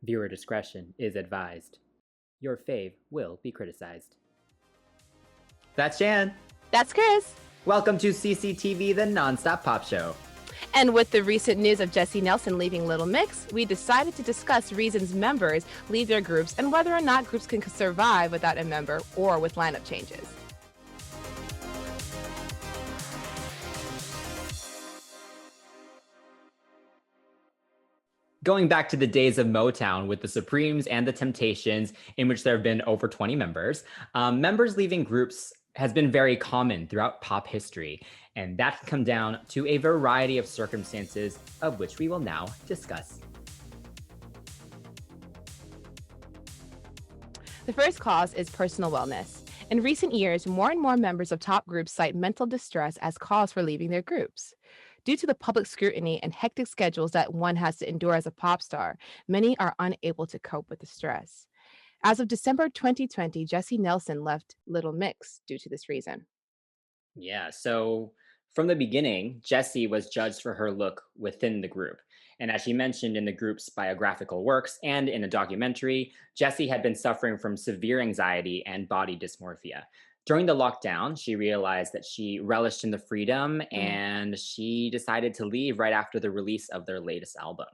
Viewer discretion is advised. Your fave will be criticized. That's Jan. That's Kris. Welcome to CCTV, the nonstop pop show. And with the recent news of Jesy Nelson leaving Little Mix, we decided to discuss reasons members leave their groups and whether or not groups can survive without a member or with lineup changes. Going back to the days of Motown with the Supremes and the Temptations, in which there have been over 20 members, members leaving groups has been very common throughout pop history, and that can come down to a variety of circumstances, of which we will now discuss. The first cause is personal wellness. In recent years, more and more members of top groups cite mental distress as cause for leaving their groups. Due to the public scrutiny and hectic schedules that one has to endure as a pop star, many are unable to cope with the stress. As of December 2020, Jesy Nelson left Little Mix due to this reason. Yeah, so from the beginning, Jesy was judged for her look within the group. And as she mentioned in the group's biographical works and in a documentary, Jesy had been suffering from severe anxiety and body dysmorphia. During the lockdown, she realized that she relished in the freedom and she decided to leave right after the release of their latest album.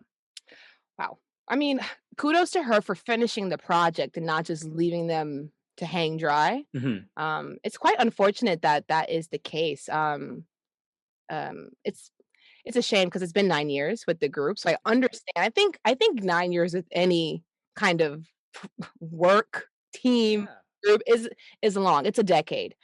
Wow. I mean, kudos to her for finishing the project and not just leaving them to hang dry. It's quite unfortunate that that is the case. It's a shame because it's been 9 years with the group, so I understand. I think 9 years with any kind of work team group is long. It's a decade.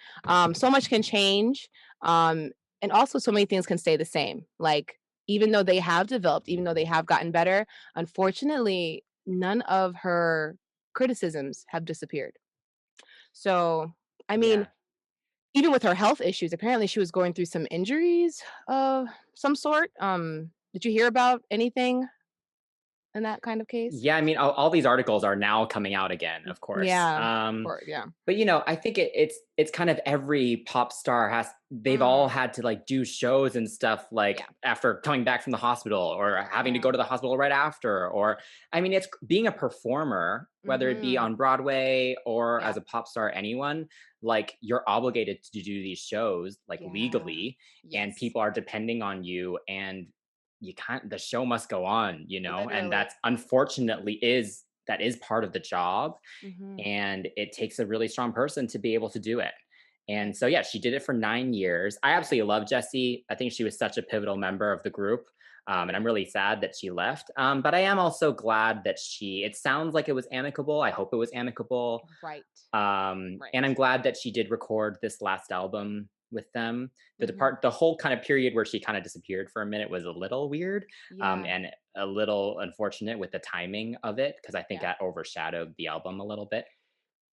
So much can change, and also so many things can stay the same. Like even though they have developed, even though they have gotten better, unfortunately, none of her criticisms have disappeared. So, I mean, Yeah. even with her health issues, apparently she was going through some injuries of some sort. Did you hear about anything in that kind of case? Yeah, I mean, all these articles are now coming out again, of course. Yeah, or yeah. But I think it's kind of every pop star they've all had to like do shows and stuff like Yeah. after coming back from the hospital or having to Yeah. go to the hospital right after. Or I mean, it's being a performer, whether it be Mhm. on Broadway or Yeah. as a pop star, anyone, like you're obligated to do these shows like Yeah. legally, and Yes. people are depending on you, and you can't the show must go on, and Literally. that's unfortunately is part of the job, Mhm. and it takes a really strong person to be able to do it. And so yeah, she did it for 9 years. I Yeah. absolutely love Jesy. I think she was such a pivotal member of the group. And I'm really sad that she left. But I am also glad that it sounds like it was amicable. I hope it was amicable. Right. And I'm Right. glad that she did record this last album with them. Mhm. The whole kind of period where she kind of disappeared for a minute was a little weird, Yeah. and a little unfortunate with the timing of it, because I think Yeah. that overshadowed the album a little bit.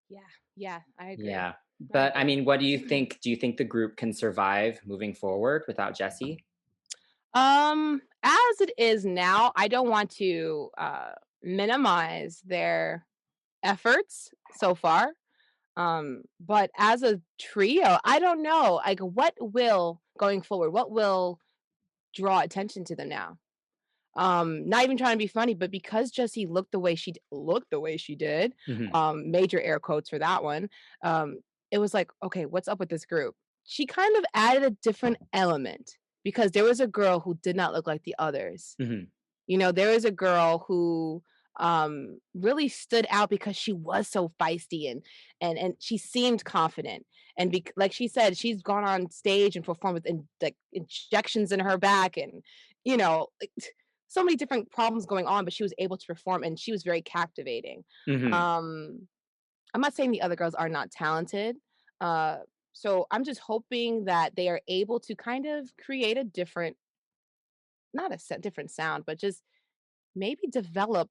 Yeah. Yeah. I agree. Yeah. I But I agree. mean, what do you think? Do you think the group can survive moving forward without Jesy? As it is now, I don't want to minimize their efforts so far. But as a trio, I don't know. Like what will going forward, what will draw attention to them now? Not even trying to be funny, but because Jessie looked the way she did, Hmm. major air quotes for that one. Um, it was like, okay, what's up with this group? She kind of added a different element because there was a girl who did not look like the others. Hmm. There was a girl who really stood out because she was so feisty and she seemed confident. And like she said, she's gone on stage and performed with like injections in her back and like, so many different problems going on, but she was able to perform and she was very captivating. Hmm. um I'm not saying the other girls are not talented. uh so I'm just hoping that they are able to kind of create a different, not a different sound, but just maybe develop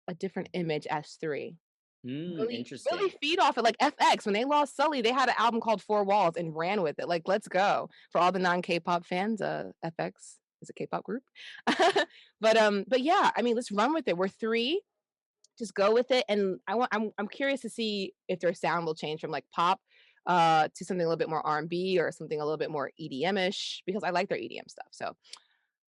a different image as 3. Really Interesting. feed off it, like FX, when they lost Sully, they had an album called 4 Walls and ran with it, like, let's go. For all the non-K-pop fans, FX is a K-pop group. But yeah, I mean, let's run with it. We're 3, just go with it, and I'm curious to see if their sound will change from, like, pop, to something a little bit more R&B or something a little bit more EDM-ish, because I like their EDM stuff, so.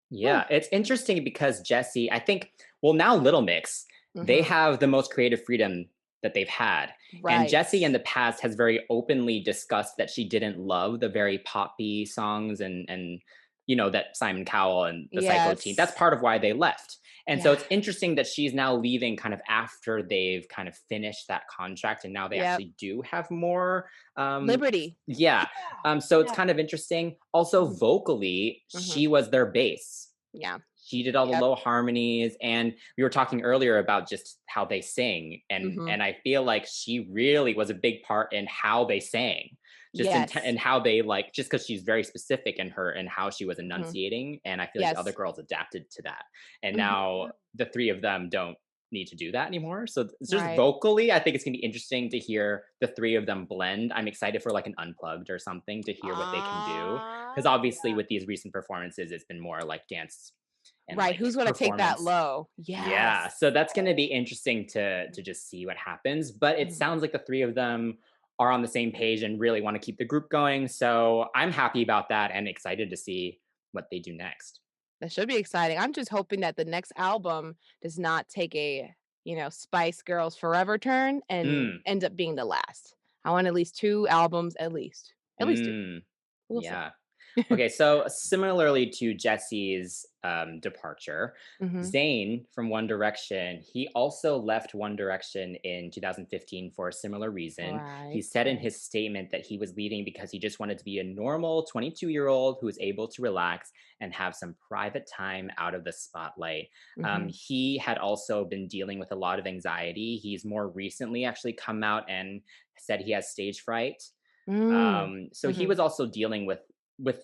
Whew. Yeah, it's interesting because Jesy, I think, well, now Little Mix, they Mhm. have the most creative freedom that they've had. And Right. Jesy in the past has very openly discussed that she didn't love the very poppy songs and that Simon Cowell and the Psycho team. That's Yes. part of why they left. And so Yeah. it's interesting that she's now leaving kind of after they've kind of finished that contract and now they Yep. actually do have more Liberty. yeah. Yeah. So it's Yeah. kind of interesting. Also Mhm. vocally, Mhm. she was their bass. Yeah. She did all the Yep. low harmonies, and we were talking earlier about just how they sing, and Mhm. and I feel like she really was a big part in how they sang, just in Yes. how they like just because she's very specific in her and how she was Mhm. enunciating, and I feel like the other Yes. girls adapted to that, and now Mhm. the three of them don't need to do that anymore. So it's just Right. vocally, I think it's gonna be interesting to hear the three of them blend. I'm excited for like an unplugged or something to hear what they can do because obviously Yeah. with these recent performances, it's been more like dance and Right, like who's gonna take that performance. low? Yeah, Yes. so that's going to be interesting to just see what happens, but it Mhm. sounds like the three of them are on the same page and really want to keep the group going. So I'm happy about that and excited to see what they do next. That should be exciting. I'm just hoping that the next album does not take a, Spice Girls Forever turn and Mm, end up being the last. I want at least 2 albums at least. At least 2. mm, We'll see. yeah. Okay, so similarly to Jesse's departure, Mhm. Zayn from One Direction, he also left One Direction in 2015 for a similar reason. He Right, said in right. his statement that he was leaving because he just wanted to be a normal 22-year-old who was able to relax and have some private time out of the spotlight. Mhm. He had also been dealing with a lot of anxiety. He's more recently actually come out and said he has stage fright. Mm. So he Mhm. was also dealing with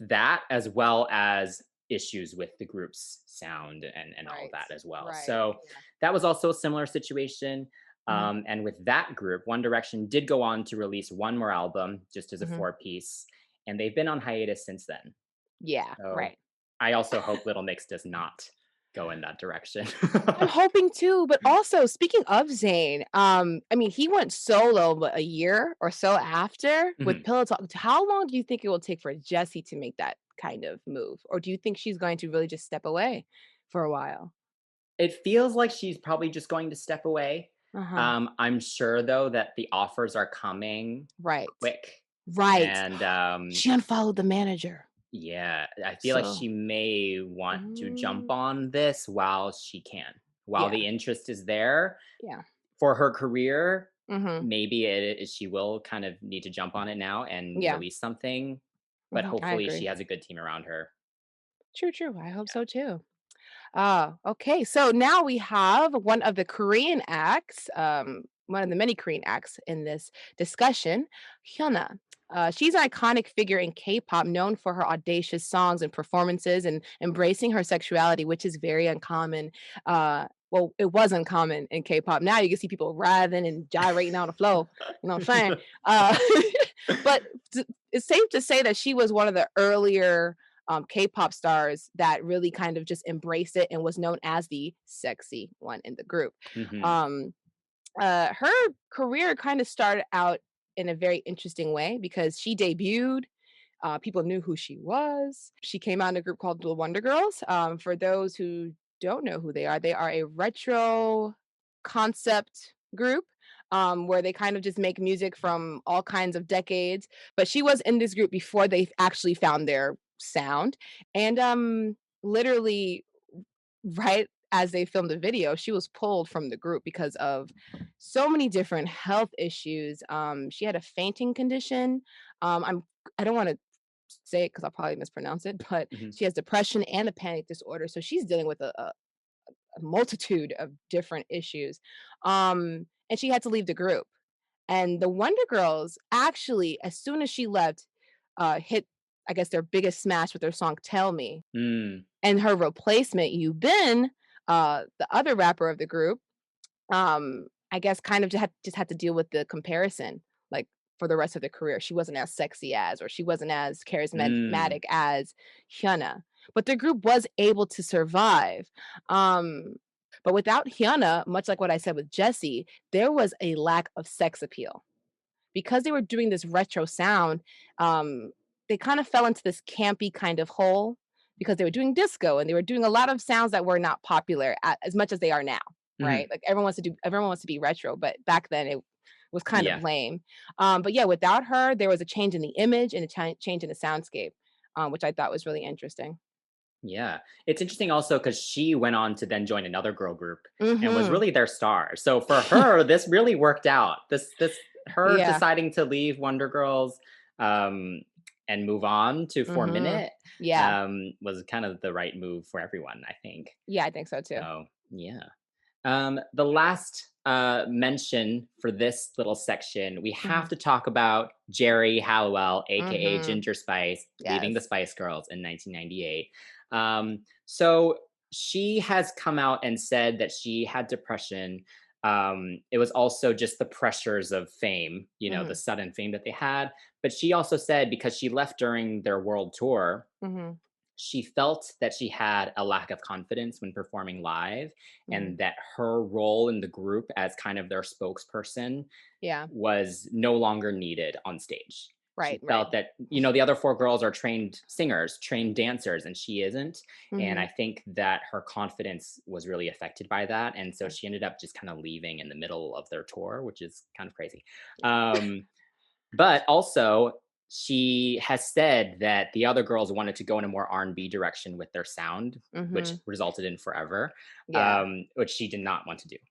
that as well as issues with the group's sound and all of Right, that as well. right. So Yeah. that was also a similar situation. Mhm. And with that group, One Direction did go on to release one more album just as a Mhm. 4 piece, and they've been on hiatus since then. Yeah, So right. I also hope Little Mix does not go in that direction. I'm hoping too, but also speaking of Zayn, I mean, he went solo what, a year or so after with Mhm. Pillow Talk. How long do you think it will take for Jessie to make that kind of move? Or do you think she's going to really just step away for a while? It feels like she's probably just going to step away. Uh-huh. I'm sure though that the offers are coming Right. quick, Right. and She unfollowed the manager. yeah, I feel like So, she may want to jump mm, on this while she can, while yeah. the interest is there Yeah. for her career. Mhm. Maybe she will kind of need to jump on it now and Yeah. release something, but Mhm. I hopefully she agree. has a good team around her. True, true. I hope Yeah. so too. Okay. So now we have one of the Korean acts, one of the many Korean acts in this discussion, Hyuna. She's an iconic figure in K-pop, known for her audacious songs and performances and embracing her sexuality, which is very uncommon. Well, it was uncommon in K-pop. Now you can see people writhing and gyrating on the floor. You know what I'm saying? Uh, but it's safe to say that she was one of the earlier K-pop stars that really kind of just embraced it and was known as the sexy one in the group. Hmm. Um, her career kind of started out in a very interesting way because she debuted. People knew who she was. She came out in a group called the Wonder Girls. For those who don't know who they are a retro concept group where they kind of just make music from all kinds of decades. But she was in this group before they actually found their sound. And literally, right as they filmed the video, she was pulled from the group because of so many different health issues. She had a fainting condition. I don't want to say it because I'll probably mispronounce it, but Hmm. she has depression and a panic disorder. So she's dealing with a multitude of different issues. And she had to leave the group. And the Wonder Girls actually, as soon as she left, hit, I guess, their biggest smash with their song Tell Me. Mm. And her replacement, You Bin, the other rapper of the group, I guess kind of just had to deal with the comparison, like, for the rest of their career. She wasn't as sexy as, or she wasn't as Mm. charismatic as Hyuna, but the group was able to survive. Um, but without Hyuna, much like what I said with Jessie, there was a lack of sex appeal. Because they were doing this retro sound, they kind of fell into this campy kind of hole because they were doing disco and they were doing a lot of sounds that were not popular as much as they are now. right? Mhm. Like everyone wants to be retro, but back then it was kind of Yeah. lame. But yeah, without her, there was a change in the image and a change in the soundscape, which I thought was really interesting. Yeah. It's interesting also because she went on to then join another girl group and was Mhm. really their star. So for her, this really worked out. This her Yeah. deciding to leave Wonder Girls um and move on to 4 Mhm. Minute Yeah. was kind of the right move for everyone, I think. Yeah, I think so too. So yeah. The last mention for this little section, we have Mhm. to talk about Jerry Halliwell, aka Mhm. Ginger Spice, leaving the Yes. Spice Girls in 1998. So she has come out and said that she had depression. It was also just the pressures of fame, the Mhm. sudden fame that they had. But she also said because she left during their world tour, Mhm. she felt that she had a lack of confidence when performing live Mhm. and that her role in the group as kind of their spokesperson Yeah. was no longer needed on stage. Right, She right. felt that, the other four girls are trained singers, trained dancers, and she isn't. And I Mhm. think that her confidence was really affected by that. And so Yeah. she ended up just kind of leaving in the middle of their tour, which is kind of crazy. Um, but also, she has said that the other girls wanted to go in a more R&B direction with their sound, which Mhm. resulted in Forever, Yeah. which she did not want to do. Right.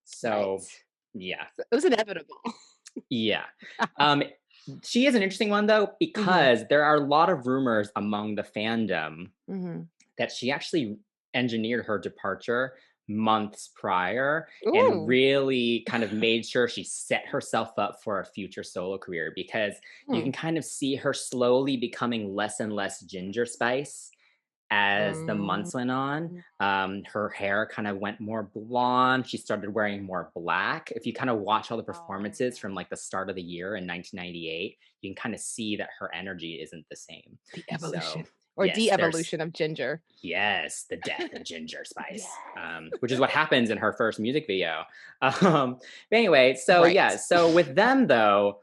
So, yeah, So it was inevitable. yeah. Um, she is an interesting one though Mhm. because there are a lot of rumors among the fandom Mhm. that she actually engineered her departure months prior and Ooh. really kind of made sure she set herself up for a future solo career because you Hmm. can kind of see her slowly becoming less and less Ginger Spice as the Mm. months went on. Her hair kind of went more blonde. She started wearing more black. If you kind of watch all the Oh, performances from yeah. like the start of the year in 1998, you can kind of see that her energy isn't the same. The evolution So, or yes, there's de-evolution of Ginger. yes, the death of Ginger Spice, Yes. which is what happens in her first music video. But anyway, so yeah, Right. so with them though,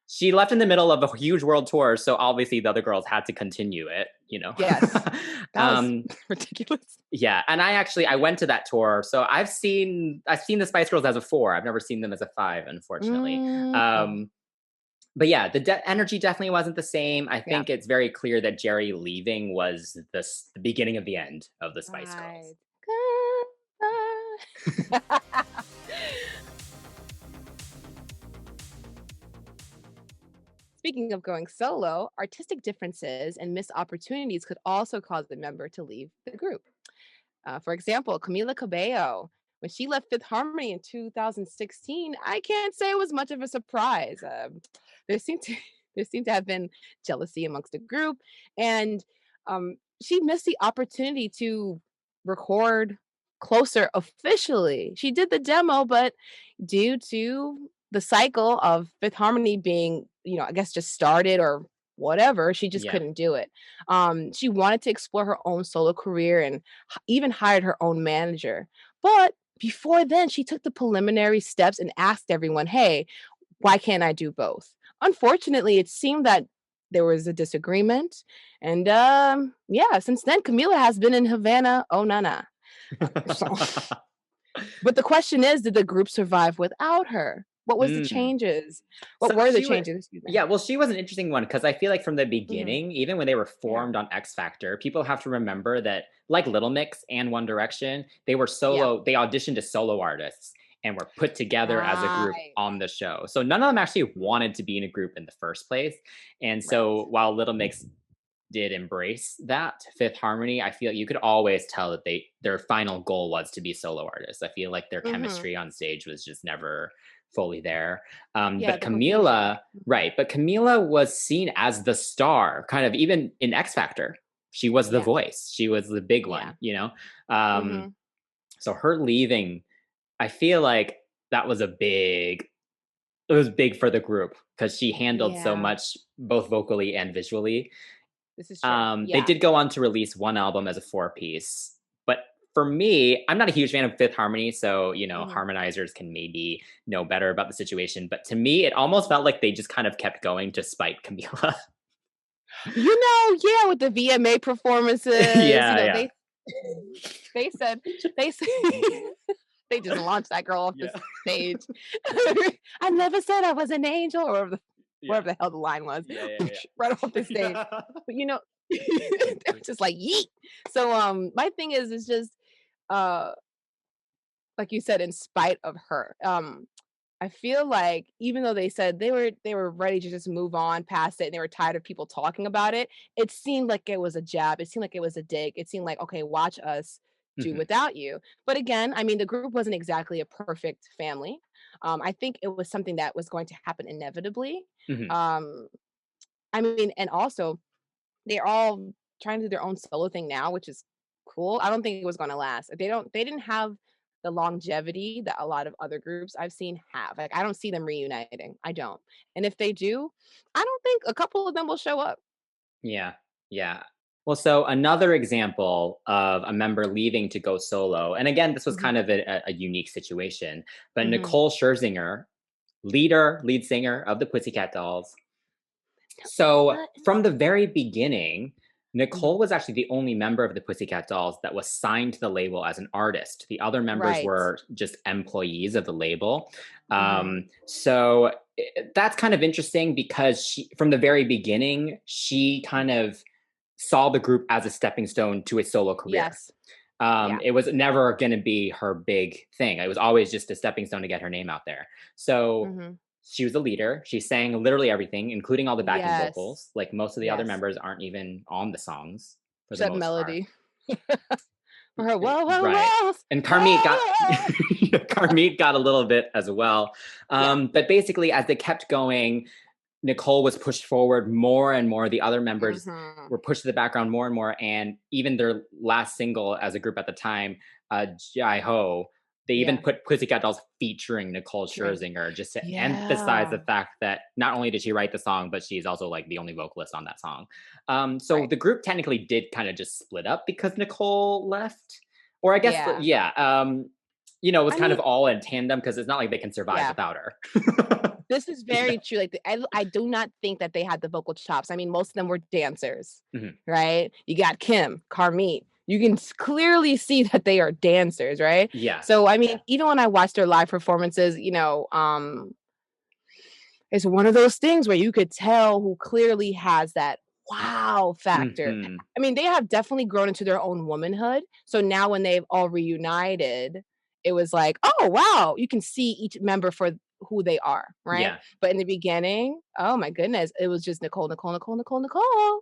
she left in the middle of a huge world tour, so obviously the other girls had to continue it. Yes. That was um, ridiculous. yeah, and I went to that tour, so I've seen the Spice Girls as a four. I've never seen them as a five, unfortunately. Mm. Um, but yeah, the energy definitely wasn't the same. I Yeah. think it's very clear that Jerry leaving was the beginning of the end of the Spice Girls. Right. Goodbye. Speaking of going solo, artistic differences and missed opportunities could also cause the member to leave the group. For example, Camila Cabello, when she left Fifth Harmony in 2016, I can't say it was much of a surprise. There seemed to there seemed to have been jealousy amongst the group, and she missed the opportunity to record closer officially. She did the demo, but due to the cycle of Fifth Harmony being, I guess just started or whatever, she just Yeah. couldn't do it. She wanted to explore her own solo career and even hired her own manager. But before then, she took the preliminary steps and asked everyone, hey, why can't I do both? Unfortunately, it seemed that there was a disagreement. And yeah, since then, Camila has been in Havana. Oh, nana. So, but the question is, did the group survive without her? What was the Mm. changes? What So were the she was, changes? Excuse me. yeah. Well, she was an interesting one because I feel like from the Mhm. beginning, even when they were Yeah. formed on X Factor, people have to remember that, like Little Mix and One Direction, they were Yeah. solo. They auditioned as solo artists and were put together as a group Right. on the show. So none of them actually wanted to be in a group in the first place. And Right. so while Little Mix did embrace that Fifth Harmony, I feel you could always tell that their final goal was to be solo artists. I feel like their Mhm. chemistry on stage was just never fully there. Yeah, But the cohesion. Camila, right? But Camila was seen as the star, kind of even in X Factor. She was the Yeah. voice. She was the big Yeah. one. Um, Mhm. so her leaving, I feel like that was a big. It was big for the group because she handled so Yeah. much, both vocally and visually. This is true. They Yeah. did go on to release one album as a four-piece, but for me, I'm not a huge fan of Fifth Harmony, so Mhm. harmonizers can maybe know better about the situation. But to me, it almost felt like they just kind of kept going to spite Camila. Yeah, with the VMA performances, Yeah, yeah. they said they said They just launched that girl off the Yeah. stage. I never said I was an angel, or Yeah. whatever the hell the line was, Yeah, yeah, yeah. right off the stage. Yeah. But they were just like yeet. So my thing is just uh like you said, in spite of her. I feel like even though they said they were ready to just move on past it and they were tired of people talking about it, it seemed like it was a jab. It seemed like it was a dig. It seemed like, okay, watch us do Mhm. without you. But again, I mean, the group wasn't exactly a perfect family. I think it was something that was going to happen inevitably. Mhm. Um, I mean, and also they're all trying to do their own solo thing now, which is cool. I don't think it was gonna last. They didn't have the longevity that a lot of other groups I've seen have. Like, I don't see them reuniting. I don't. And if they do, I don't think a couple of them will show up. Yeah. Yeah. Well, so another example of a member leaving to go solo, and again, this was Mhm. kind of a unique situation, but Mhm. Nicole Scherzinger, lead singer of the Pussycat Dolls. So What? from the very beginning, Mhm. Nicole was actually the only member of the Pussycat Dolls that was signed to the label as an artist. The other members Right. were just employees of the label. Mhm. That's kind of interesting because from the very beginning, she kind of saw the group as a stepping stone to a solo career. Yes. Yeah. It was never going to be her big thing. It was always just a stepping stone to get her name out there. So Mhm. she was a leader. She sang literally everything, including all the backing Yes. vocals. Like most of the other Yes. members aren't even on the songs for the Except most part. Melody. For her, whoa, whoa, Right. whoa, And Carmit got whoa. Carmit got a little bit as well. Yeah. But basically, as they kept going, Nicole was pushed forward more and more. The other members Mhm. were pushed to the background more and more. And even their last single as a group at the time, Jai Ho, they even Yeah. put Pussycat Dolls featuring Nicole Featuring. Scherzinger just to emphasize Yeah. the fact that not only did she write the song, but she's also like the only vocalist on that song. So Right. the group technically did kind of just split up because Nicole left. Or I guess, Yeah. yeah, it was I kind mean, of all in tandem because it's not like they can survive yeah. without her. This is Yeah. very true. Like, I do not think that they had the vocal chops. I mean, most of them were dancers, Mhm. right? You got Kim, Carmit. You can clearly see that they are dancers, right? Yeah. So, I mean, even when I watched their live performances, it's one of those things where you could tell who clearly has that wow factor. Mhm. I mean, they have definitely grown into their own womanhood. So now when they've all reunited, it was like, oh wow, you can see each member for who they are, right? Yeah. But in the beginning, oh my goodness, it was just Nicole, Nicole, Nicole, Nicole, Nicole.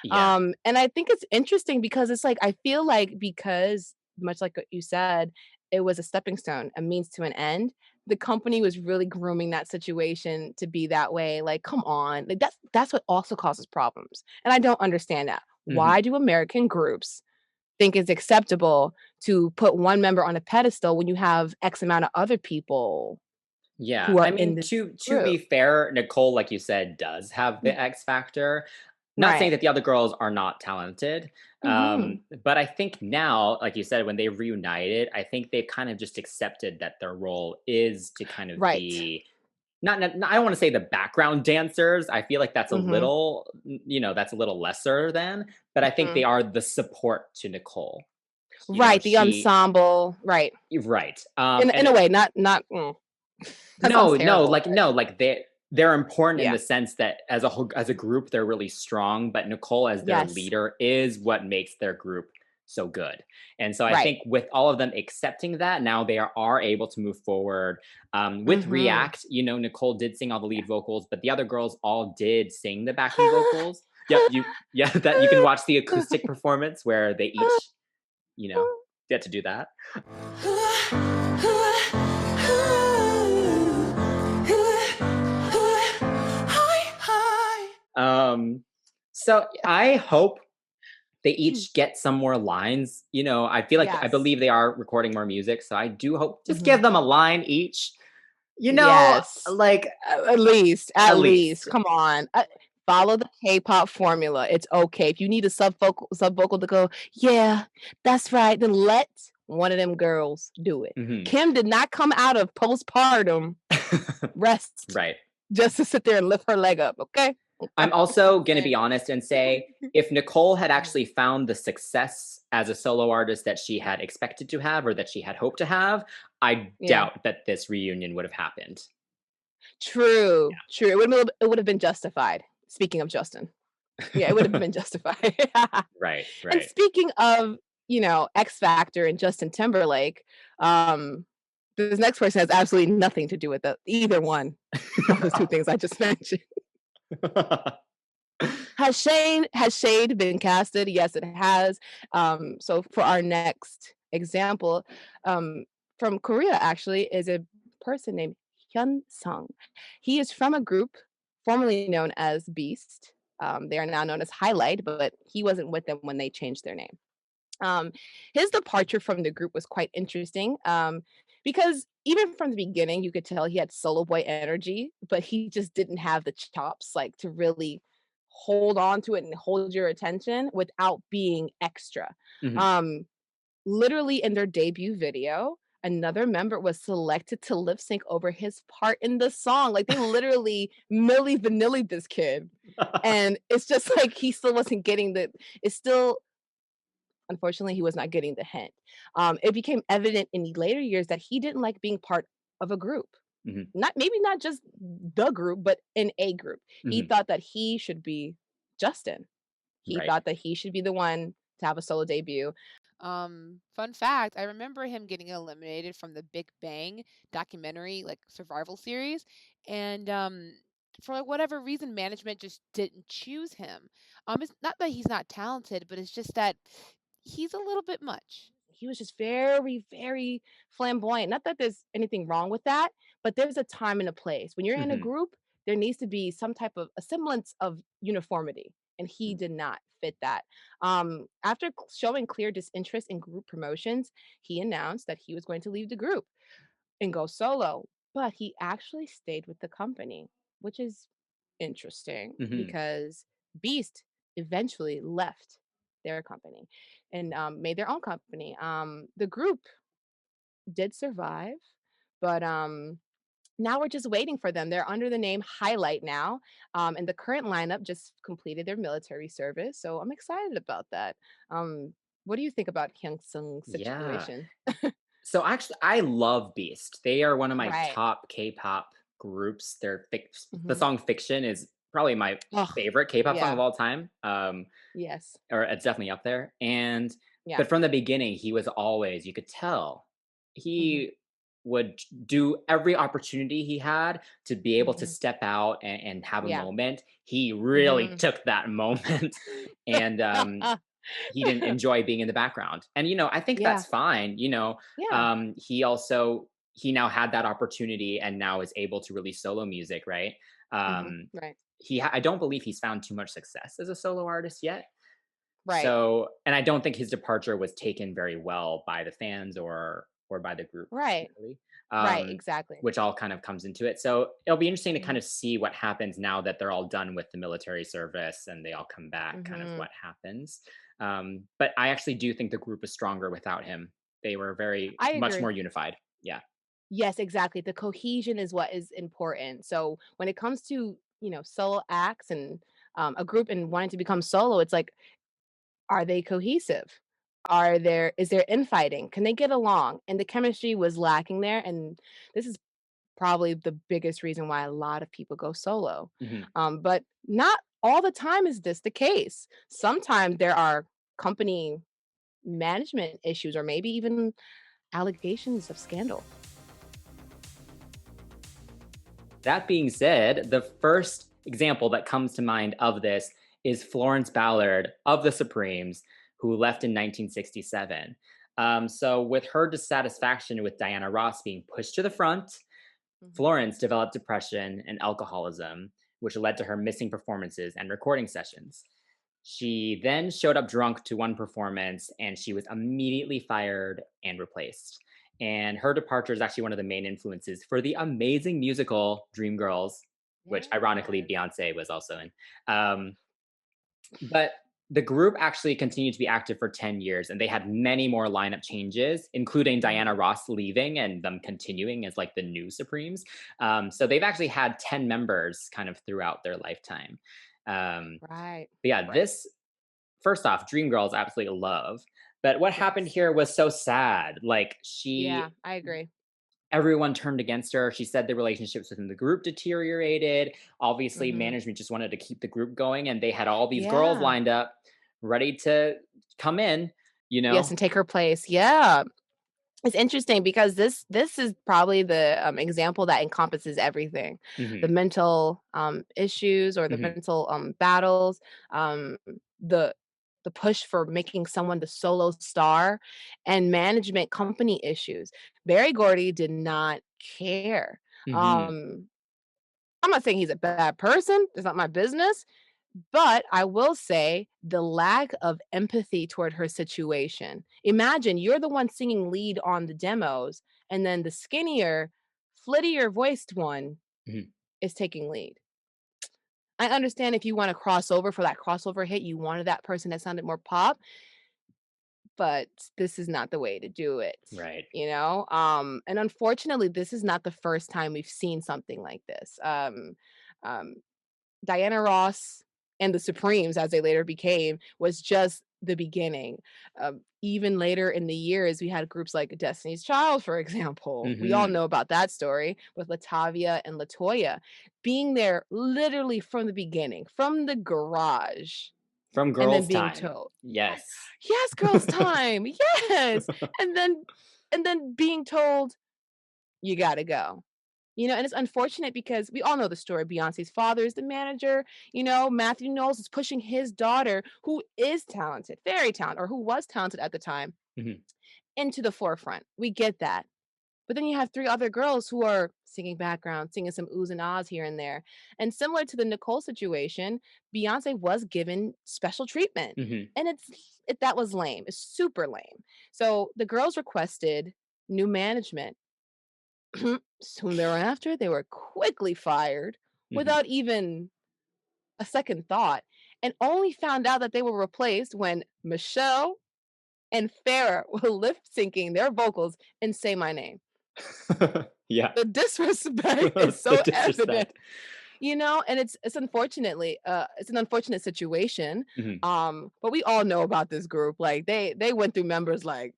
Yeah. And I think it's interesting because it's like I feel like because much like what you said, it was a stepping stone, a means to an end. The company was really grooming that situation to be that way. Like, come on. Like that's what also causes problems. And I don't understand that. Mhm. Why do American groups think it's acceptable to put one member on a pedestal when you have X amount of other people Yeah. who I are in mean, this to group? be fair, Nicole, like you said, does have Mm, the X factor. Not saying right. that the other girls are not talented. Mhm. But I think now, like you said, when they reunited, I think they've kind of just accepted that their role is to kind of Right. be not I don't want to say the background dancers. I feel like that's a Mhm. little, that's a little lesser than, but I think they Mhm. are the support to Nicole. Right, the She ensemble, right. right. In And a way, not that sounds no, terrible, like but no, like they're important in yeah. the sense that as a group they're really strong, but Nicole as their Yes. leader is what makes their group so good. And so I Right. think with all of them accepting that, now they are able to move forward. With Mhm. React, Nicole did sing all the lead vocals, but the other girls all did sing the backing vocals. Yep, yeah, that you can watch the acoustic performance where they each, you know, get to do that. Um, so I hope they each get some more lines. I Yes. believe they are recording more music, so I do hope just give Mhm. them a line each. Yes. Like At at least, least. come on. Follow the K-pop formula. It's okay. If you need a sub vocal to go, "Yeah, that's right," then let one of them girls do it. Mhm. Kim did not come out of postpartum rest Right. just to sit there and lift her leg up, okay? I'm also gonna be honest and say, if Nicole had actually found the success as a solo artist that she had expected to have or that she had hoped to have, I Yeah. doubt that this reunion would have happened. True, true. It would have been justified. Speaking of Justin. Yeah, it would have been justified. Right, And right. speaking of, X Factor and Justin Timberlake, um, this next person has absolutely nothing to do with either one of those 2 things I just mentioned. Has Shade been casted? Yes, it has. So for our next example, um, from Korea actually is a person named Hyunseung. He is from a group formerly known as Beast. They are now known as Highlight, but he wasn't with them when they changed their name. Um, his departure from the group was quite interesting, because even from the beginning, you could tell he had solo boy energy, but he just didn't have the chops, like, to really hold on to it and hold your attention without being extra. Mhm. Um, Literally in their debut video, another member was selected to lip sync over his part in the song, like, they literally Milli Vanilli'd this kid, and it's just like he still wasn't getting it's still unfortunately, he was not getting the hint. It became evident in the later years that he didn't like being part of a group. Mhm, Not just the group, but in a group. He mhm. thought that he should be Justin. He Right. thought that he should be the one to have a solo debut. Fun fact, I remember him getting eliminated from the Big Bang documentary, like survival series, and for like whatever reason, management just didn't choose him. It's not that he's not talented, but it's just that he's a little bit much. He was just very, very flamboyant. Not that there's anything wrong with that, but there's a time and a place. When you're in a Mhm, group, there needs to be some type of a semblance of uniformity, and he mm, did not fit that. After showing clear disinterest in group promotions, he announced that he was going to leave the group and go solo, but he actually stayed with the company, which is interesting mhm. because Beast eventually left their company and made their own company. The group did survive, but now we're just waiting for them. They're under the name Highlight now, and the current lineup just completed their military service. So I'm excited about that. Um, what do you think about Hyung Sung's Yeah. situation? So actually, I love Beast. They are one of my Right. top K-pop groups. The Hmm. song "Fiction" is probably my Oh, favorite K-pop song of yeah. all time. Yes. Or it's definitely up there. And Yeah. but from the beginning, he was always, you could tell, Hmm. he would do every opportunity he had to be able to Hmm. step out and have a Yeah. moment. He really Hmm. took that moment, and he didn't enjoy being in the background. And I think Yeah. that's fine. Yeah. He now had that opportunity and now is able to release solo music, right? Hmm. Um, Right. I don't believe he's found too much success as a solo artist yet. Right. So, and I don't think his departure was taken very well by the fans or by the group Right. really, Right. Exactly. which all kind of comes into it. So it'll be interesting to Hmm. kind of see what happens now that they're all done with the military service and they all come back. Kind of Hmm. what happens. But I actually do think the group is stronger without him. They were very I much more agree. unified. Yeah. Yes, exactly. The cohesion is what is important. So when it comes to, solo acts and a group and wanting to become solo, it's like, are they cohesive? Is there infighting? Can they get along? And the chemistry was lacking there. And this is probably the biggest reason why a lot of people go solo. Mhm. But not all the time is this the case. Sometimes there are company management issues or maybe even allegations of scandal. That being said, the first example that comes to mind of this is Florence Ballard of the Supremes, who left in 1967. So, with her dissatisfaction with Diana Ross being pushed to the front, Mhm. Florence developed depression and alcoholism, which led to her missing performances and recording sessions. She then showed up drunk to one performance and she was immediately fired and replaced. And her departure is actually one of the main influences for the amazing musical Dreamgirls, which ironically Yes. Beyonce was also in. Um, but The group actually continued to be active for 10 years, and they had many more lineup changes, including Diana Ross leaving and them continuing as like the new Supremes. So they've actually had 10 members kind of throughout their lifetime. Right. But yeah, Right. this first off, Dreamgirls absolutely love. But what happened Yes. here was so sad. Like Yeah, I agree. everyone turned against her. She said the relationships within the group deteriorated. Obviously, Mhm. management just wanted to keep the group going, and they had all these girls Yeah. lined up, ready to come in. You Yes, know. and take her place. Yeah. It's interesting because this is probably the example that encompasses everything, the Hmm. mental issues or the Hmm. mental battles, um, the the push for making someone the solo star, and management company issues. Barry Gordy did not care. Hmm. Um, I'm not saying he's a bad person. It's not my business. But I will say the lack of empathy toward her situation. Imagine you're the one singing lead on the demos, and then the skinnier, flittier voiced one Hmm. is taking lead. I understand if you want to cross over for that crossover hit, you wanted that person that sounded more pop, but this is not the way to do it, Right. you know? And unfortunately, this is not the first time we've seen something like this. Um, Diana Ross and the Supremes, as they later became, was just the beginning. Even later in the years, we had groups like Destiny's Child, for example. We all Hmm. know about that story with LaTavia and LeToya being there literally from the beginning, from the garage, From and then Girls' being Time. told, "Yes, Yes. yes, girls' time, yes," and then being told, "You gotta go." You know, and it's unfortunate because we all know the story. Beyonce's father is the manager. You know, Matthew Knowles is pushing his daughter, who is talented, very talented, or who was talented at the time, Hmm. into the forefront. We get that. But then you have three other girls who are singing background, singing some oohs and ahs here and there. And similar to the Nicole situation, Beyonce was given special treatment. Hmm. And that was lame. It's super lame. So the girls requested new management. Soon thereafter, they were quickly fired Hmm. without even a second thought, and only found out that they were replaced when Michelle and Farrah were lip syncing their vocals in Say My Name. Yeah. The disrespect is The so evident, disrespect. you know, and it's an unfortunate situation. Hmm. But we all know about this group. Like they went through members like,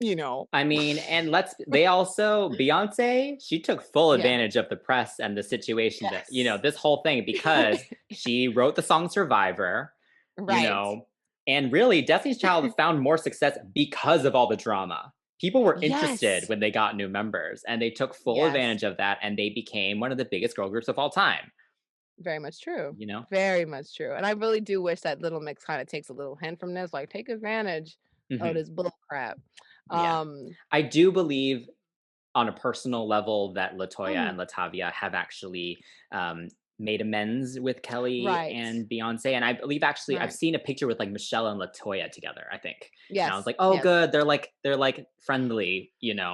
you know. I mean, and they also, Beyonce, she took full Yeah. advantage of the press and the situation that, Yes. this whole thing because she wrote the song Survivor, Right. and really Destiny's Child found more success because of all the drama. People were interested Yes. when they got new members and they took full Yes. advantage of that and they became one of the biggest girl groups of all time, Very much true. you know? Very much true. And I really do wish that Little Mix kind of takes a little hint from this, like take advantage of Hmm. this bull crap. Yeah. Um, I do believe on a personal level that LaToya mhm, and LaTavia have actually made amends with Kelly right, and Beyonce. And I believe actually I've right. seen a picture with like Michelle and LaToya together, I think. And I was Yes, like, oh yes. good, they're like friendly,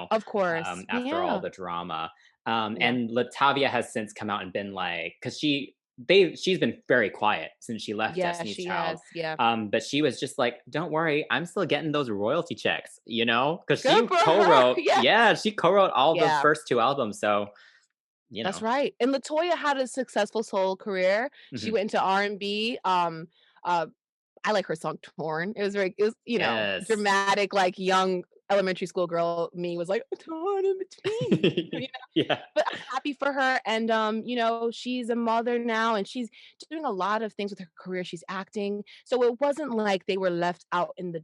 Of course. after all Yeah. the drama. Yeah. And LaTavia has since come out and been like, because she's been very quiet since she left Yeah, Destiny's she Child. has. Yeah. But she was just like, "Don't worry, I'm still getting those royalty checks," because Good she for her. co-wrote. Yes. Yeah, she co-wrote all the Yeah. first two albums. So, you That's know. right. And LaToya had a successful solo career. She Mhm. went into R&B. Uh, I like her song "Torn." It was, Yes. dramatic, like young elementary school girl me was like torn in between. Yeah. But I'm happy for her, and, she's a mother now, and she's doing a lot of things with her career, she's acting, so it wasn't like they were left out in the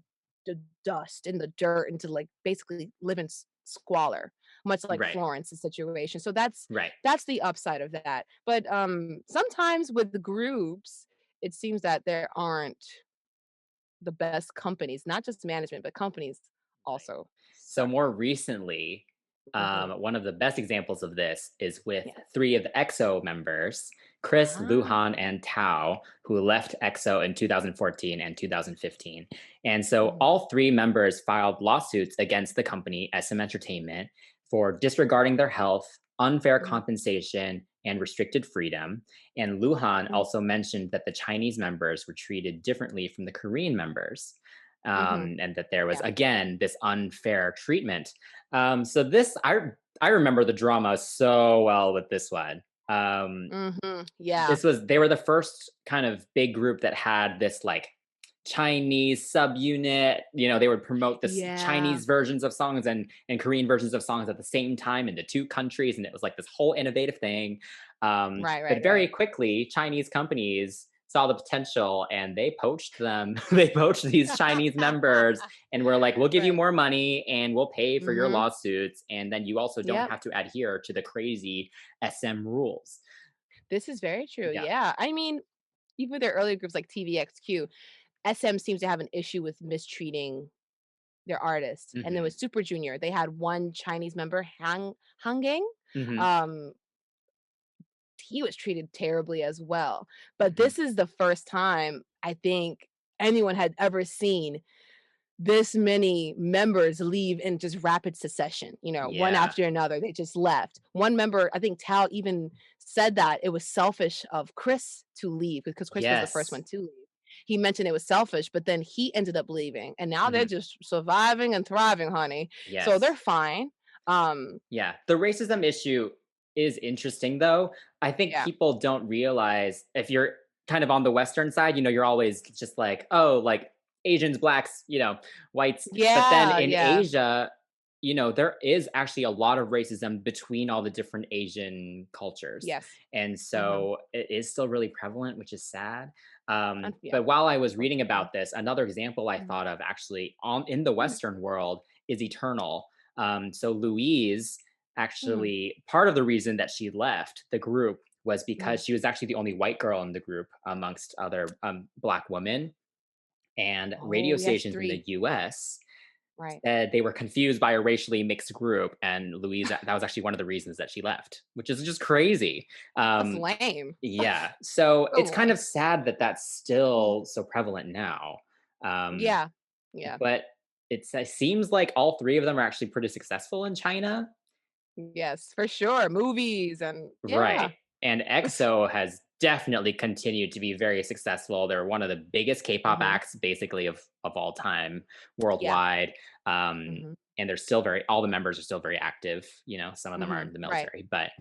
dust, in the dirt, and to, like, basically live in squalor, much like Right. Florence's situation, so Right. that's the upside of that, but, sometimes with the groups, it seems that there aren't the best companies, not just management, but companies Right. also So suck. more recently, Mhm. one of the best examples of this is with Yes. three of the EXO members, Kris, Luhan, Ah. and Tao, who left EXO in 2014 and 2015. And so Mhm. all three members filed lawsuits against the company SM Entertainment for disregarding their health, unfair Mhm. compensation, and restricted freedom. And Luhan Mm, also mentioned that the Chinese members were treated differently from the Korean members. mhm. And that there was Yeah. again this unfair treatment. So this I remember the drama so well with this one. Yeah. They were the first kind of big group that had this like Chinese subunit. They would promote this Yeah. Chinese versions of songs and Korean versions of songs at the same time in the two countries, and it was like this whole innovative thing. Right, But right, very right. quickly, Chinese companies saw the potential and they poached them. They poached these Chinese members and were like, "We'll give you Right. more money and we'll pay for your Mhm. lawsuits, and then you also don't Yep. have to adhere to the crazy SM rules." This is very true. Yeah. Yeah. I mean, even their earlier groups like TVXQ, SM seems to have an issue with mistreating their artists. And then with Hmm. Super Junior, they had one Chinese member, Hanggang. Hmm. Um, he was treated terribly as well. But Hmm. this is the first time I think anyone had ever seen this many members leave in just rapid succession, one Yeah. after another. They just left. One member, I think Tao even said that it was selfish of Kris to leave because Kris was the first Yes. one to leave. He mentioned it was selfish, but then he ended up leaving. And now they're Hmm. just surviving and thriving, honey. So they're Yes. fine. Um, Yeah. The racism issue is interesting, though. I think yeah. people don't realize if you're kind of on the Western side, you're always just like, oh, like Asians, blacks, whites. But then Yeah, in yeah. Asia, there is actually a lot of racism between all the different Asian cultures. Yes. And Mhm. so it is still really prevalent, which is sad. Yeah, But while I was reading unfortunately. about this, another example I Mhm. thought of actually in the Mm, Western world is Eternal. So Louise, mm, actually, part of the reason that she left the group was mm. because she was actually the only white girl in the group amongst other black women. And radio Oh, yes, stations in the 3. US Right. said they were confused by a racially mixed group. And Louise, that was actually one of the reasons that she left, which is just crazy. That's Um, lame. yeah. So So it's kind lame. of sad that that's still so prevalent now. Um, Yeah. Yeah. but it seems like all three of them are actually pretty successful in China. Yes, for sure. Movies and yeah. Right. And EXO has definitely continued to be very successful. They're one of the biggest K-pop Mhm. acts basically of all time Yeah. worldwide. Mhm. And they're still all the members are still very active. Some of them are in Mhm. the Right. military. But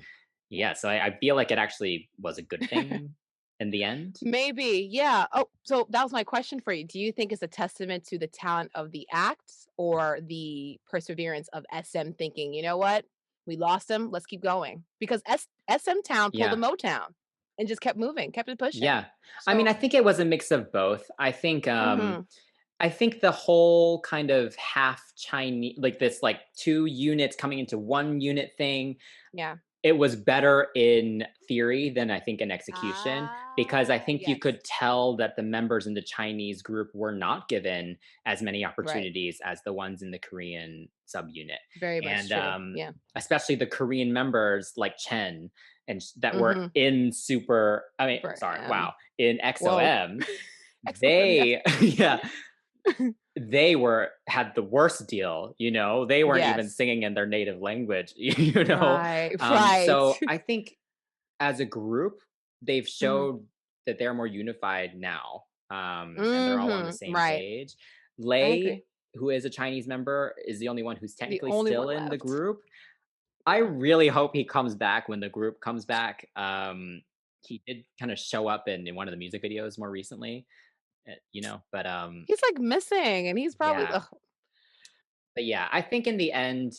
yeah, so I feel like it actually was a good thing in the end. Maybe. Yeah. Oh, so that was my question for you. Do you think it's a testament to the talent of the act or the perseverance of SM thinking, you know what? We lost him. Let's keep going. Because SM Town pulled a Yeah. Motown and just kept moving, kept it pushing. Yeah. I mean, I So, think it was a mix of both. mhm. I think the whole kind of half Chinese, like this, like two units coming into one unit thing, Yeah. it was better in theory than I think in execution, because I Ah, think you yes. could tell that the members in the Chinese group were not given as many Right. opportunities as the ones in the Korean subunit. Very much And true. Yeah. especially the Korean members like Chen that were Mhm. in For sorry, him. wow, in Whoa. XOM, XOM, yes. they, yeah, they had the worst deal. They weren't even Yes. singing in their native language. Right, right. So I think as a group they've Mhm. showed that they're more unified now, and they're all on the Mhm. same Right. page. I Lei, agree. who is a Chinese member, is the only one who's The technically only still one in the left. group. I Yeah. really hope he comes back when the group comes back. He did kind of show up in one of the music videos more recently, but He's, like, missing, and he's probably yeah. ugh. But yeah, I think in the end,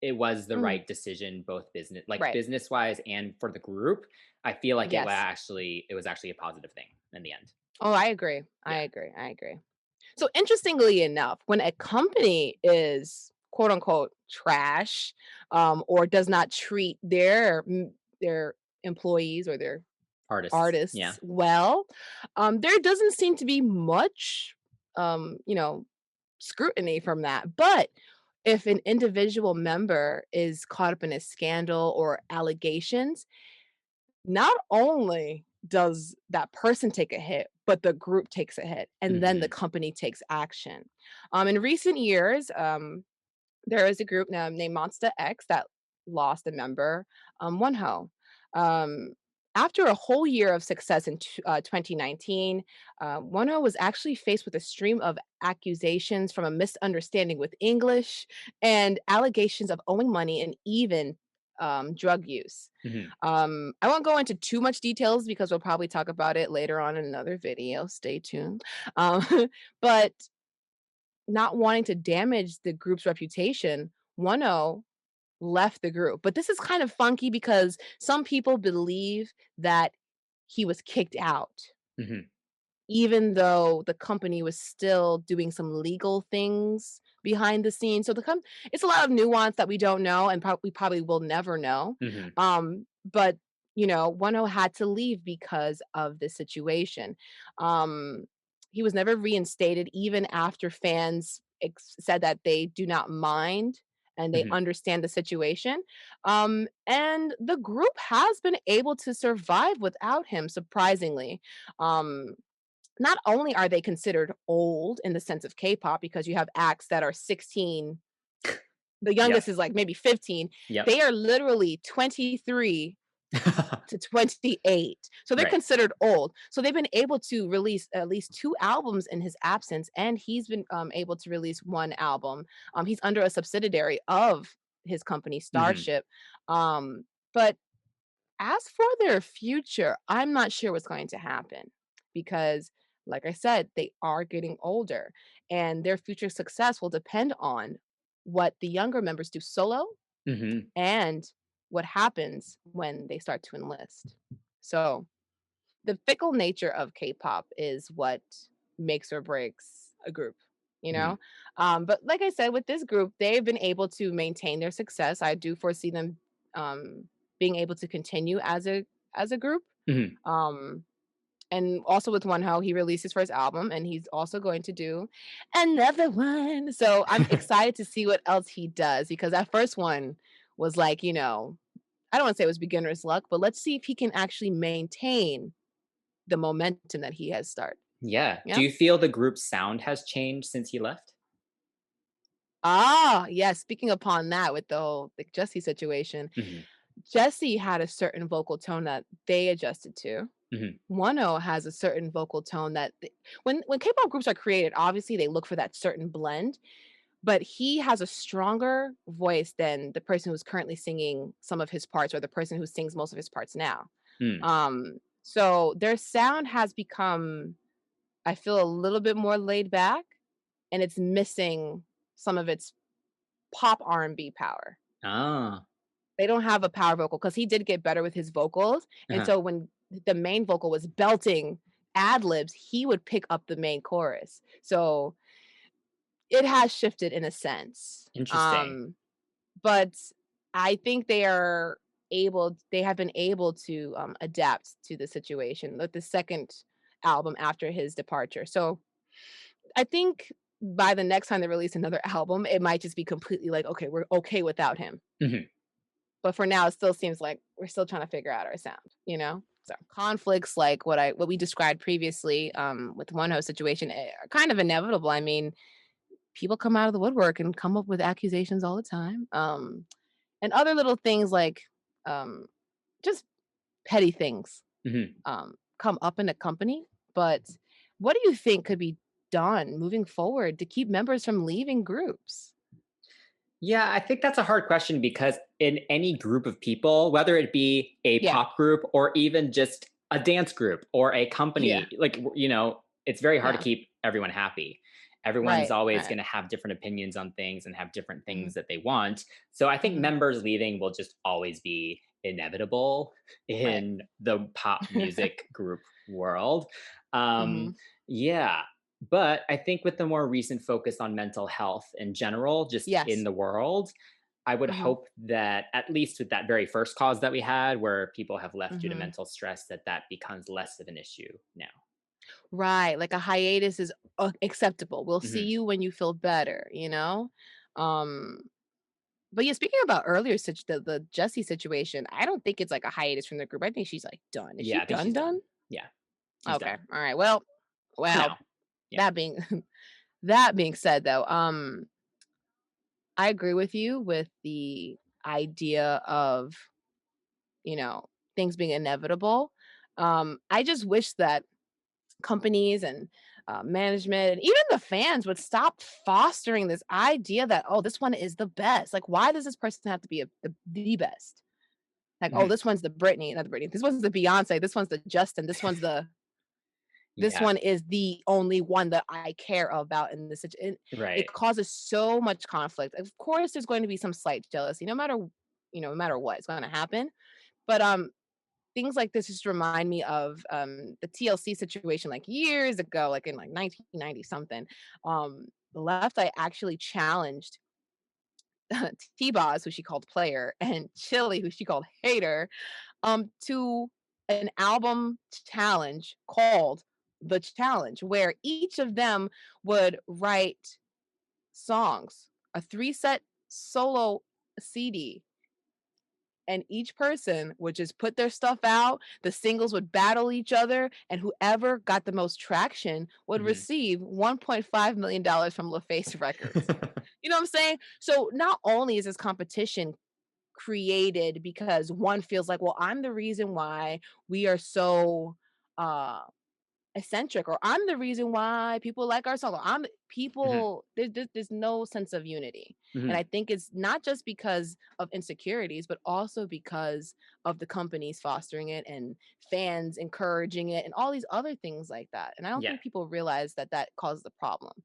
it was the Mhm. right decision, both Right. business wise and for the group. I feel like Yes. it was actually a positive thing in the end. Oh, I agree. I Yeah. agree. I agree. So, interestingly enough, when a company is, quote, unquote, "trash," or does not treat their employees or their Artists. Yeah. artists well, there doesn't seem to be much, you know, scrutiny from that. But if an individual member is caught up in a scandal or allegations, not only does that person take a hit, but the group takes a hit, and then the Hmm. company takes action. In recent years, there is a group now named Monsta X that lost a member, Wonho. Um, After a whole year of success in 2019, Wonho was actually faced with a stream of accusations from a misunderstanding with English and allegations of owing money and even drug use. Hmm. I won't go into too much details because we'll probably talk about it later on in another video. Stay tuned. Um, but not wanting to damage the group's reputation, Wonho left the group. But this is kind of funky because some people believe that he was kicked out, Hmm. even though the company was still doing some legal things behind the scenes. So it's a lot of nuance that we don't know, and we probably will never know. Hmm. But Wano had to leave because of this situation. Um, he was never reinstated, even after fans said that they do not mind and they Hmm. understand the situation. And the group has been able to survive without him, surprisingly. Um, Not only are they considered old in the sense of K-pop because you have acts that are 16, the Yep. youngest is like maybe 15. Yep. They are literally 23 to 28. So they're Right. considered old. So they've been able to release at least 2 albums in his absence, and he's been able to release 1 album. He's under a subsidiary of his company Hmm. Starship. But as for their future, I'm not sure what's going to happen because, like I said, they are getting older and their future success will depend on what the younger members do solo Hmm. and what happens when they start to enlist. So, the fickle nature of K-pop is what makes or breaks a group, you Hmm. know? But like I said, with this group, they've been able to maintain their success. I do foresee them being able to continue as a group. Hmm. Um, and also with Wonho, he released his first album, and he's also going to do another one. So I'm excited to see what else he does because that first one was like, I don't want to say it was beginner's luck, but let's see if he can actually maintain the momentum that he has started. Yeah. Do Yeah. you feel the group's sound has changed since he left? Ah, yes. Speaking upon that, with the whole the Jesy situation, Hmm. Jesy had a certain vocal tone that they adjusted to. Hmm. Wano has a certain vocal tone that when K-pop groups are created, obviously they look for that certain blend, but he has a stronger voice than the person who's currently singing some of his parts or the person who sings most of his parts now. Mm. So their sound has become, I feel, a little bit more laid back, and it's missing some of its pop R&B power. Ah. They don't have a power vocal because he did get better with his vocals, and Uh-huh. so when the main vocal was belting ad libs, he would pick up the main chorus. So it has shifted in a sense. Interesting. But I think they have been able to adapt to the situation with the second album after his departure. So I think by the next time they release another album, it might just be completely like, okay, we're okay without him. Mhm. But for now, it still seems like we're still trying to figure out our sound, you know? So conflicts like what we described previously with the One situation are kind of inevitable. I mean, people come out of the woodwork and come up with accusations all the time. And other little things like um just petty things Mhm. come up in a company. But what do you think could be done moving forward to keep members from leaving groups? Yeah, I think that's a hard question because in any group of people, whether it be a Yeah. pop group or even just a dance group or a Yeah. company, like, it's very hard to Yeah. keep everyone happy. Everyone's Right. always Right. going to have different opinions on things and have different Hmm. things that they want. So I think Hmm. members leaving will just always be inevitable Right. in the pop music group world. Hmm. Yeah, but I think with the more recent focus on mental health in general, just in Yes. the world, I would Hmm. hope that at least with that very first cause that we had, where people have left due to Hmm. mental stress, that becomes less of an issue now. Right. Like a hiatus is acceptable. We'll see Hmm. you when you feel better, you know? Um, but yeah, speaking about earlier the Jessie situation, I don't think it's like a hiatus from the group. I think she's like done. Is Yeah, she I think she's done? done. Yeah, she's Okay. done All right. Well, for well, now. Yeah. that being that being said though, I agree with you with the idea of, you know, things being inevitable. I just wish that companies and management and even the fans would stop fostering this idea that, oh, this one is the best. Like, why does this person have to be the best? Like, oh, Mhm. this one's the Britney, not the Britney. This one's the Beyonce. This one's the Justin. This Yeah, one is the only one that I care about in this. It right. causes so much conflict. Of course, there's going to be some slight jealousy, no matter what, it's going to happen. But things like this just remind me of the TLC situation like years ago, like in like 1990 something. The left, I actually challenged T-Boz, who she called player, and Chili, who she called hater, to an album challenge called The Challenge, where each of them would write songs, a 3-set solo CD, and each person would just put their stuff out. The singles would battle each other, and whoever got the most traction would Mhm. receive $1.5 million from LaFace Records. You know what I'm saying? So not only is this competition created because one feels like, well, I'm the reason why we are so uh eccentric, or I'm the reason why people like our song. Mhm. There's no sense of unity. And I Mhm. think it's not just because of insecurities, but also because of the companies fostering it and fans encouraging it and all these other things like that. And I don't Yeah. think people realize that that causes the problem.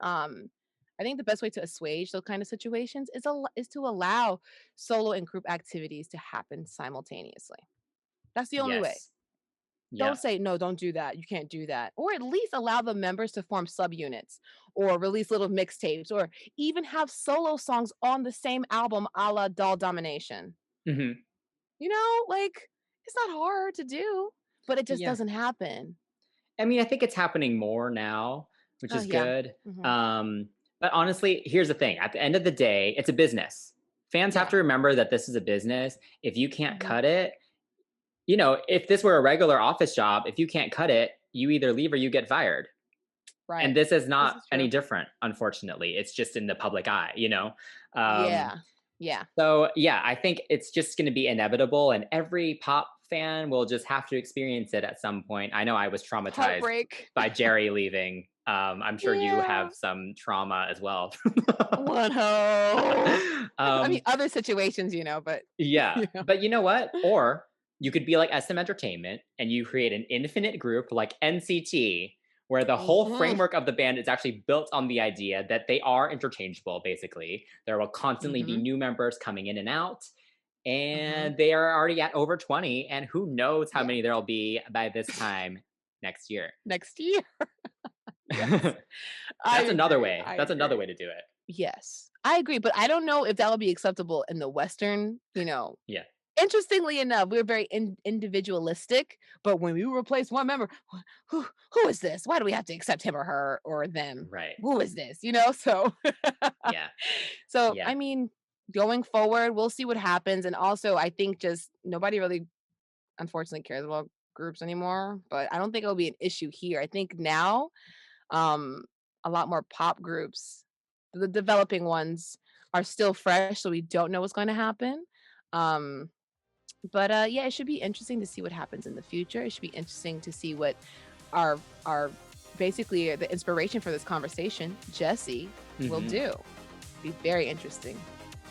Um, I think the best way to assuage those kind of situations is to allow solo and group activities to happen simultaneously. That's the only way. Yes. Don't Yep. say, no, don't do that. You can't do that. Or at least allow the members to form subunits or release little mixtapes or even have solo songs on the same album a la Doll Domination. Mhm. Like it's not hard to do, but it just Yeah. doesn't happen. I mean, I think it's happening more now, which Oh, is yeah. good. Hmm. But honestly, here's the thing. At the end of the day, it's a business. Fans have Yeah. to remember that this is a business. If you can't Hmm. cut it, if this were a regular office job, if you can't cut it, you either leave or you get fired. And Right. this is This not is any true. different, unfortunately. It's just in the public eye. Um, Yeah. Yeah. so yeah, I think it's just going to be inevitable, and every pop fan will just have to experience it at some point. I know I was traumatized Heartbreak. by Geri leaving. I'm sure you Yeah. have some trauma as well. Wonho. I mean, um, other situations, but yeah, you know. but you know what? Or you could be like SM Entertainment and you create an infinite group like NCT, where the whole Mhm. framework of the band is actually built on the idea that they are interchangeable, basically. There will constantly be Mhm. new members coming in and out, Mhm. and they are already at over 20, and who knows how Yeah. many there'll be by this time next year. Next year. Yes. I That's another agree. way. I That's another agree. way to do it. Yes. I agree, but I don't know if that would be acceptable in the Western, Yeah. Interestingly enough, we're very individualistic, but when we replace one member, who is this? Why do we have to accept him or her or them? Right. Who is this? So Yeah. so Yeah. I mean, going forward, we'll see what happens. And also I think just nobody really unfortunately cares about groups anymore. But I don't think it'll be an issue here. I think now, um, a lot more pop groups, the developing ones, are still fresh, so we don't know what's going to happen. Um, but yeah, it should be interesting to see what happens in the future. It should be interesting to see what our basically the inspiration for this conversation, Jesy, will Mhm. do. Be very interesting.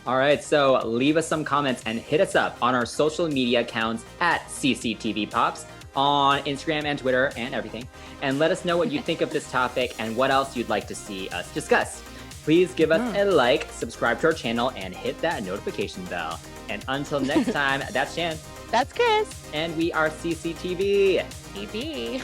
All right, so leave us some comments and hit us up on our social media accounts at CCTV Pops on Instagram and Twitter and everything. And let us know what you think of this topic and what else you'd like to see us discuss. Please give us a like, subscribe to our channel, and hit that notification bell. And until next time, that's Shan. That's Kris. And we are CCTV. TV.